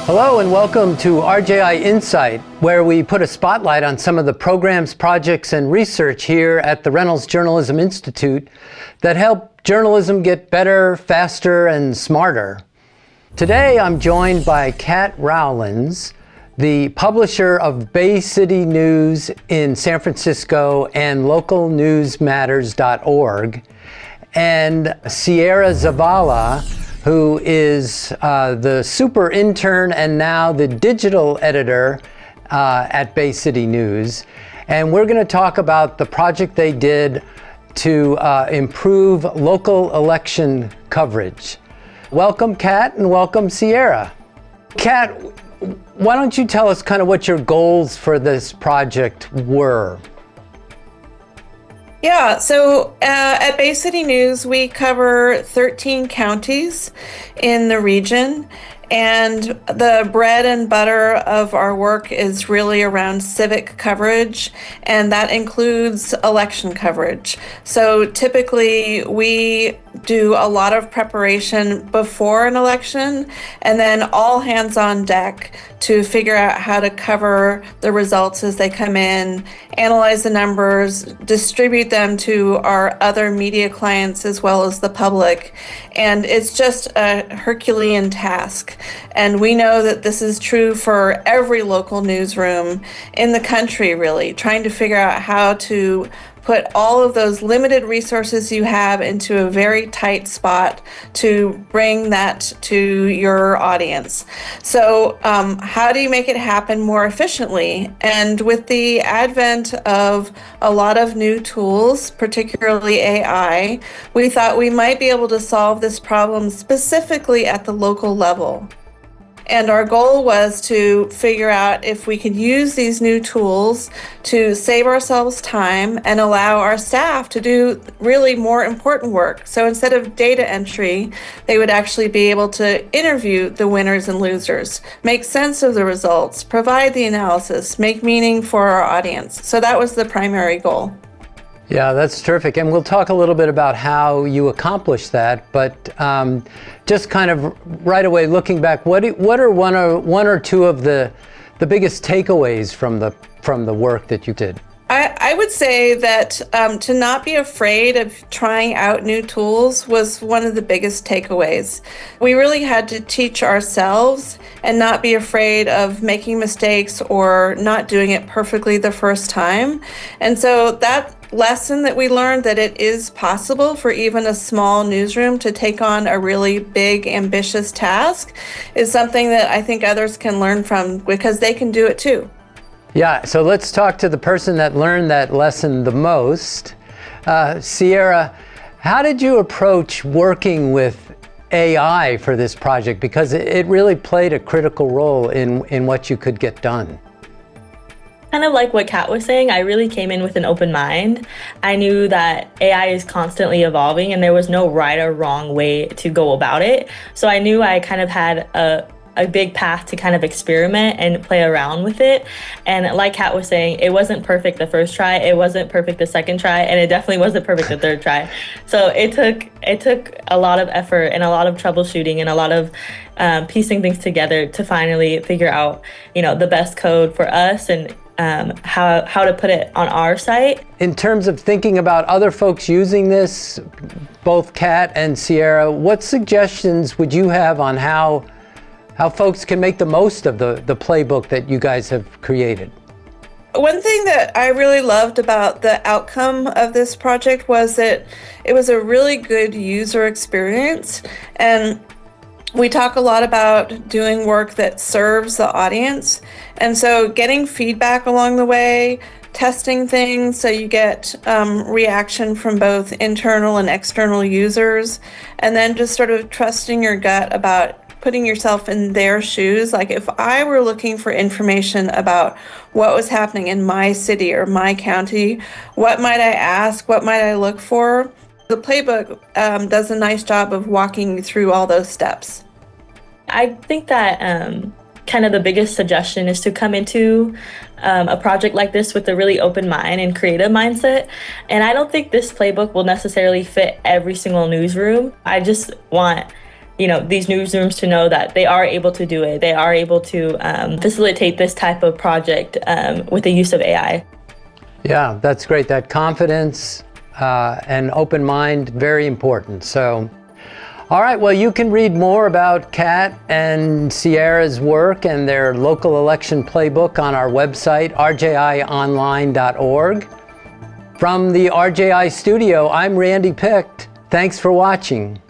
Hello and welcome to RJI Insight, where we put a spotlight on some of the programs, projects, and research here at the Reynolds Journalism Institute that help journalism get better, faster, and smarter. Today I'm joined by Kat Rowlands, the publisher of Bay City News in San Francisco and localnewsmatters.org, and Ciara Zavala, who is the super intern and now the digital editor at Bay City News. And we're going to talk about the project they did to improve local election coverage. Welcome, Kat, and welcome, Ciara. Kat, why don't you tell us kind of what your goals for this project were? Yeah, so at Bay City News, we cover 13 counties in the region, and the bread and butter of our work is really around civic coverage, and that includes election coverage. So typically, we do a lot of preparation before an election, and then all hands on deck to figure out how to cover the results as they come in, analyze the numbers, distribute them to our other media clients as well as the public. And it's just a Herculean task. And we know that this is true for every local newsroom in the country, really, trying to figure out how to put all of those limited resources you have into a very tight spot to bring that to your audience. So how do you make it happen more efficiently? And with the advent of a lot of new tools, particularly AI, we thought we might be able to solve this problem specifically at the local level. And our goal was to figure out if we could use these new tools to save ourselves time and allow our staff to do really more important work. So instead of data entry, they would actually be able to interview the winners and losers, make sense of the results, provide the analysis, make meaning for our audience. So that was the primary goal. Yeah, that's terrific. And we'll talk a little bit about how you accomplished that. But just kind of right away, looking back, what are one or two of the biggest takeaways from the work that you did? I would say that to not be afraid of trying out new tools was one of the biggest takeaways. We really had to teach ourselves and not be afraid of making mistakes or not doing it perfectly the first time. And so that lesson that we learned, that it is possible for even a small newsroom to take on a really big, ambitious task, is something that I think others can learn from, because they can do it too. Yeah, so let's talk to the person that learned that lesson the most. Ciara, how did you approach working with AI for this project? Because it really played a critical role in what you could get done. Kind of like what Kat was saying, I really came in with an open mind. I knew that AI is constantly evolving and there was no right or wrong way to go about it. So I knew I kind of had a big path to kind of experiment and play around with it. And like Kat was saying, it wasn't perfect the first try, it wasn't perfect the second try, and it definitely wasn't perfect the third try. So it took a lot of effort and a lot of troubleshooting and a lot of piecing things together to finally figure out, the best code for us and how to put it on our site. In terms of thinking about other folks using this, both Kat and Ciara, what suggestions would you have on how folks can make the most of the playbook that you guys have created? One thing that I really loved about the outcome of this project was that it was a really good user experience. And we talk a lot about doing work that serves the audience. And so getting feedback along the way, testing things so you get reaction from both internal and external users, and then just sort of trusting your gut about putting yourself in their shoes. Like if I were looking for information about what was happening in my city or my county, what might I ask? What might I look for? The playbook does a nice job of walking you through all those steps. I think that kind of the biggest suggestion is to come into a project like this with a really open mind and creative mindset. And I don't think this playbook will necessarily fit every single newsroom. I just want these newsrooms to know that they are able to do it. They are able to facilitate this type of project with the use of AI. Yeah, that's great. That confidence and open mind, very important. So, all right, well, you can read more about Kat and Ciara's work and their local election playbook on our website, rjionline.org. From the RJI studio, I'm Randy Picht. Thanks for watching.